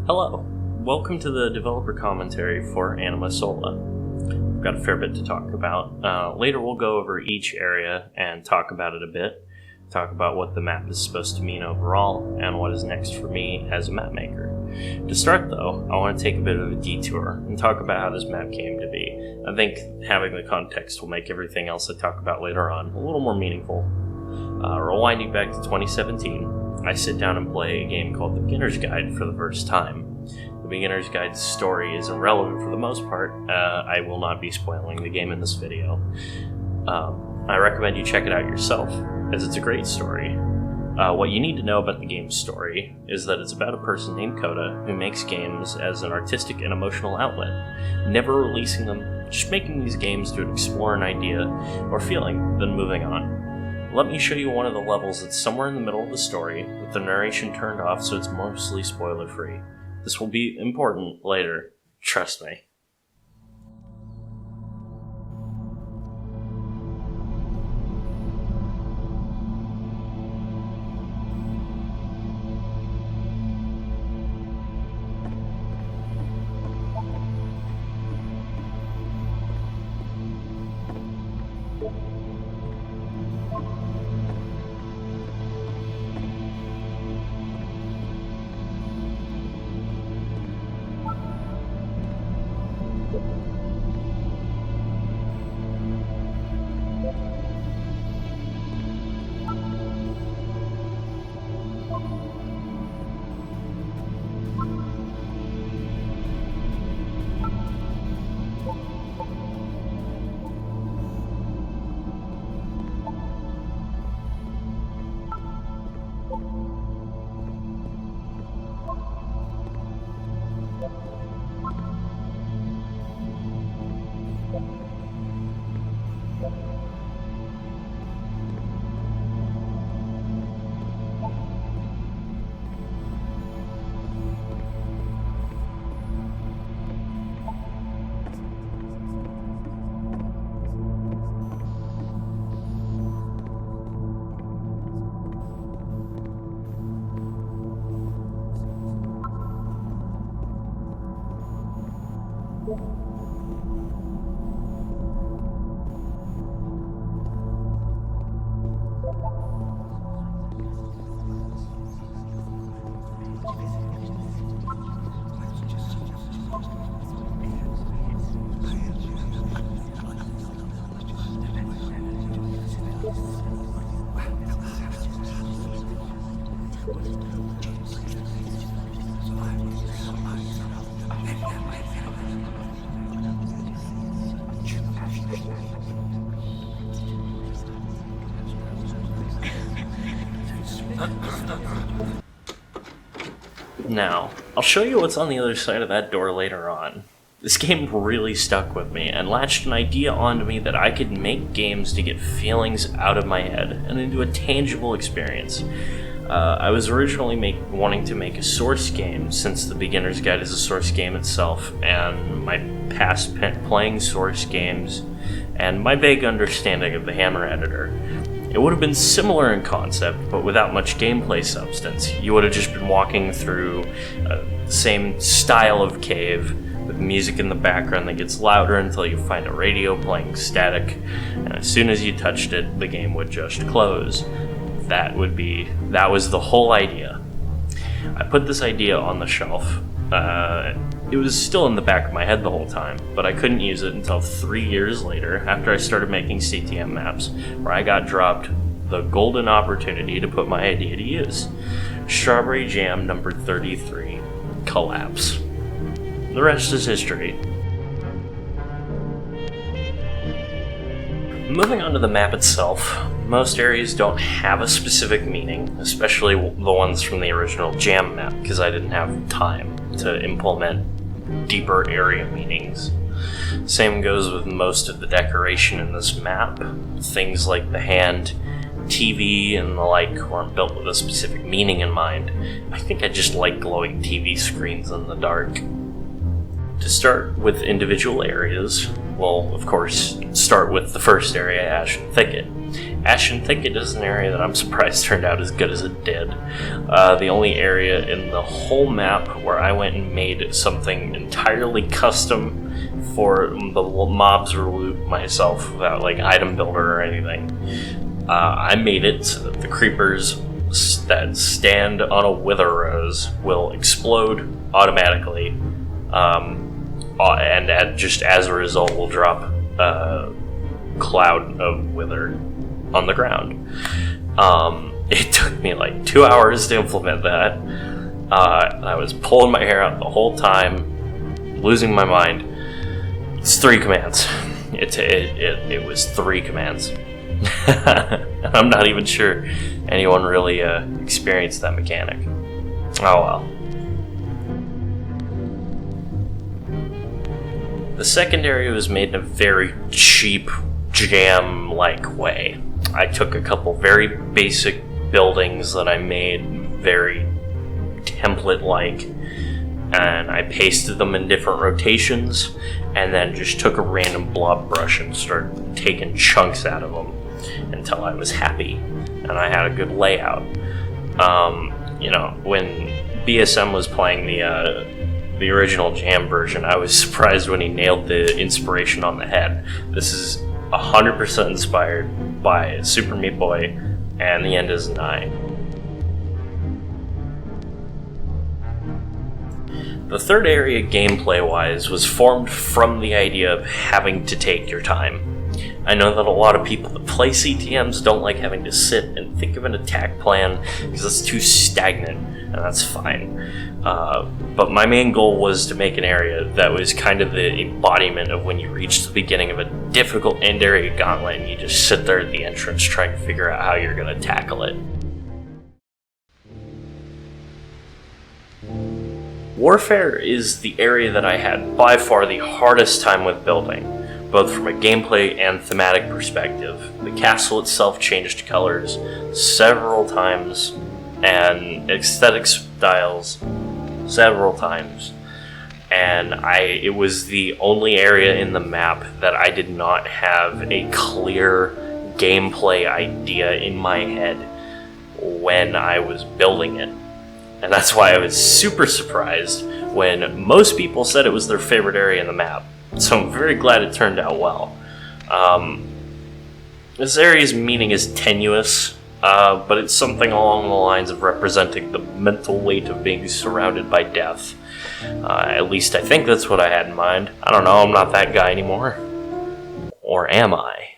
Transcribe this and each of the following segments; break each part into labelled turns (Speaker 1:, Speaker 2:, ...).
Speaker 1: Hello, welcome to the developer commentary for Anima Sola. We've got a fair bit to talk about. Later we'll go over each area and talk about it a bit, talk about what the map is supposed to mean overall, and what is next for me as a map maker. To start though, I want to take a bit of a detour and talk about how this map came to be. I think having the context will make everything else I talk about later on a little more meaningful. Rewinding back to 2017, I sit down and play a game called The Beginner's Guide for the first time. The Beginner's Guide's story is irrelevant for the most part. I will not be spoiling the game in this video. I recommend you check it out yourself, as it's a great story. What you need to know about the game's story is that it's about a person named Coda who makes games as an artistic and emotional outlet, never releasing them, just making these games to explore an idea or feeling, then moving on. Let me show you one of the levels that's somewhere in the middle of the story, with the narration turned off so it's mostly spoiler-free. This will be important later, trust me. Now, I'll show you what's on the other side of that door later on. This game really stuck with me and latched an idea onto me that I could make games to get feelings out of my head and into a tangible experience. I was originally wanting to make a source game, since The Beginner's Guide is a source game itself, and my past playing source games and my vague understanding of the Hammer editor. It would have been similar in concept, but without much gameplay substance. You would have just been walking through the same style of cave, with music in the background that gets louder until you find a radio playing static, and as soon as you touched it, the game would just close. That was the whole idea. I put this idea on the shelf. It was still in the back of my head the whole time, but I couldn't use it until 3 years later, after I started making CTM maps, where I got dropped the golden opportunity to put my idea to use. Strawberry Jam number 33, Collapse. The rest is history. Moving on to the map itself, most areas don't have a specific meaning, especially the ones from the original Jam map, because I didn't have time to implement deeper area meanings. Same goes with most of the decoration in this map. Things like the hand, TV, and the like weren't built with a specific meaning in mind. I think I just like glowing TV screens in the dark. To start with individual areas, we'll of course start with the first area, Ashen Thicket. Ashen Thicket is an area that I'm surprised turned out as good as it did. The only area in the whole map where I went and made something entirely custom for the mobs or loot myself without like item builder or anything. I made it so that the creepers that stand on a wither rose will explode automatically, and just as a result will drop a cloud of wither on the ground. It took me like 2 hours to implement that. I was pulling my hair out the whole time, losing my mind. It's 3 commands. It was 3 commands. I'm not even sure anyone really experienced that mechanic. Oh well. The second area was made in a very cheap, jam-like way. I took a couple very basic buildings that I made very template-like, and I pasted them in different rotations, and then just took a random blob brush and started taking chunks out of them until I was happy and I had a good layout. When BSM was playing the original Jam version, I was surprised when he nailed the inspiration on the head. This is 100% inspired by Super Meat Boy and The End Is Nigh. The third area, gameplay-wise, was formed from the idea of having to take your time. I know that a lot of people that play CTMs don't like having to sit and think of an attack plan because that's too stagnant, and that's fine. But my main goal was to make an area that was kind of the embodiment of when you reach the beginning of a difficult end area gauntlet and you just sit there at the entrance trying to figure out how you're going to tackle it. Warfare is the area that I had by far the hardest time with building, both from a gameplay and thematic perspective. The castle itself changed colors several times, and aesthetic styles several times, and it was the only area in the map that I did not have a clear gameplay idea in my head when I was building it. And that's why I was super surprised when most people said it was their favorite area in the map. So I'm very glad it turned out well. This area's meaning is tenuous, but it's something along the lines of representing the mental weight of being surrounded by death. At least I think that's what I had in mind. I don't know, I'm not that guy anymore. Or am I?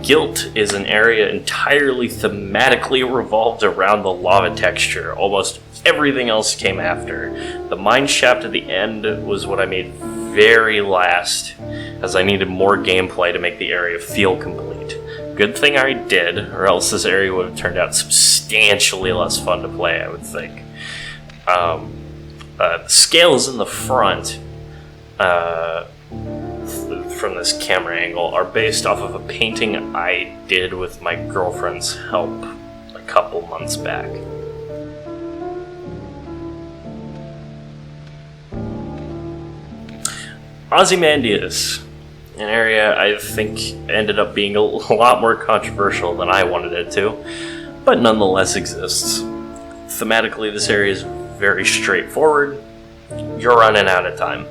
Speaker 1: Guilt is an area entirely thematically revolved around the lava texture. Almost everything else came after. The mine shaft at the end was what I made very last, as I needed more gameplay to make the area feel complete. Good thing I did, or else this area would have turned out substantially less fun to play, I would think. The scales in the front, from this camera angle, are based off of a painting I did with my girlfriend's help a couple months back. Ozymandias, an area I think ended up being a lot more controversial than I wanted it to, but nonetheless exists. Thematically, this area is very straightforward. You're running out of time.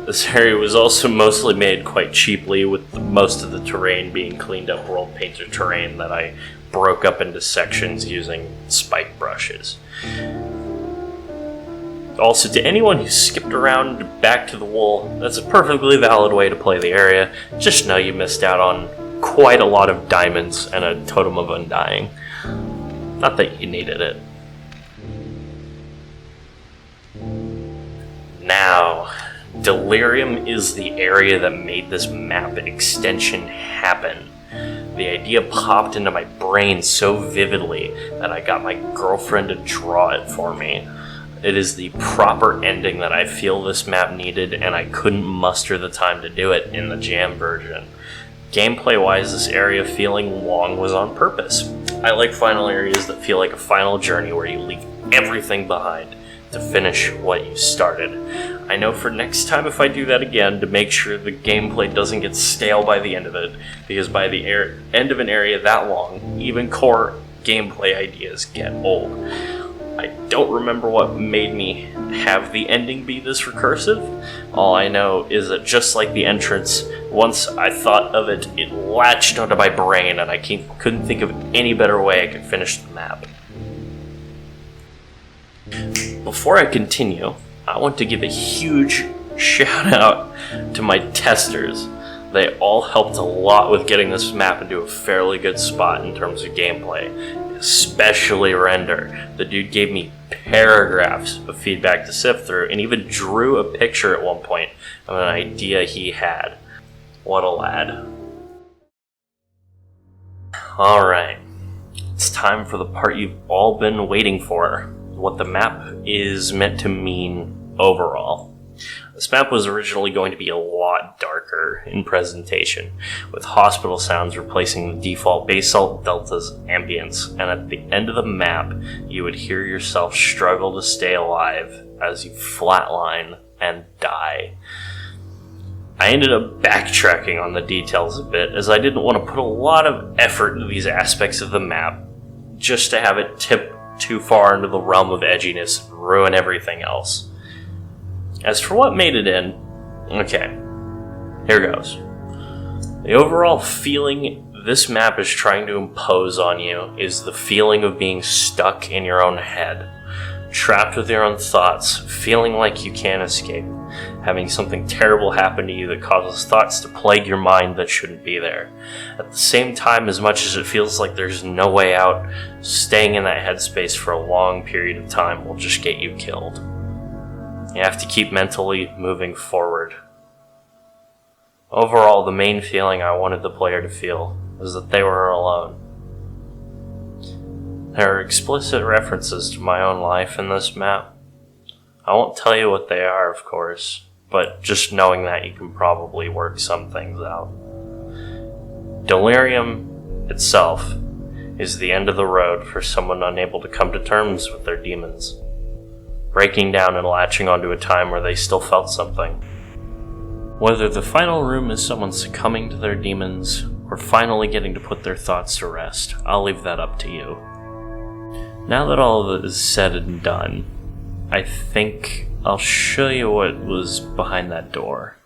Speaker 1: This area was also mostly made quite cheaply, with most of the terrain being cleaned up world painted terrain that I broke up into sections using spike brushes. Also, to anyone who skipped around back to the wool, that's a perfectly valid way to play the area. Just know you missed out on quite a lot of diamonds and a totem of undying. Not that you needed it. Now, Delirium is the area that made this map extension happen. The idea popped into my brain so vividly that I got my girlfriend to draw it for me. It is the proper ending that I feel this map needed, and I couldn't muster the time to do it in the Jam version. Gameplay-wise, this area feeling long was on purpose. I like final areas that feel like a final journey where you leave everything behind to finish what you started. I know for next time if I do that again to make sure the gameplay doesn't get stale by the end of it, because by the end of an area that long, even core gameplay ideas get old. I don't remember what made me have the ending be this recursive. All I know is that just like the entrance, once I thought of it, it latched onto my brain and I couldn't think of any better way I could finish the map. Before I continue, I want to give a huge shout out to my testers. They all helped a lot with getting this map into a fairly good spot in terms of gameplay, especially Render. The dude gave me paragraphs of feedback to sift through and even drew a picture at one point of an idea he had. What a lad. Alright, it's time for the part you've all been waiting for, what the map is meant to mean overall. This map was originally going to be a lot darker in presentation, with hospital sounds replacing the default Basalt Delta's ambience, and at the end of the map, you would hear yourself struggle to stay alive as you flatline and die. I ended up backtracking on the details a bit, as I didn't want to put a lot of effort into these aspects of the map, just to have it tip too far into the realm of edginess and ruin everything else. As for what made it in, okay, here goes. The overall feeling this map is trying to impose on you is the feeling of being stuck in your own head, trapped with your own thoughts, feeling like you can't escape, having something terrible happen to you that causes thoughts to plague your mind that shouldn't be there. At the same time, as much as it feels like there's no way out, staying in that headspace for a long period of time will just get you killed. You have to keep mentally moving forward. Overall, the main feeling I wanted the player to feel was that they were alone. There are explicit references to my own life in this map. I won't tell you what they are, of course, but just knowing that you can probably work some things out. Delirium itself is the end of the road for someone unable to come to terms with their demons, breaking down and latching onto a time where they still felt something. Whether the final room is someone succumbing to their demons or finally getting to put their thoughts to rest, I'll leave that up to you. Now that all of it is said and done, I think I'll show you what was behind that door.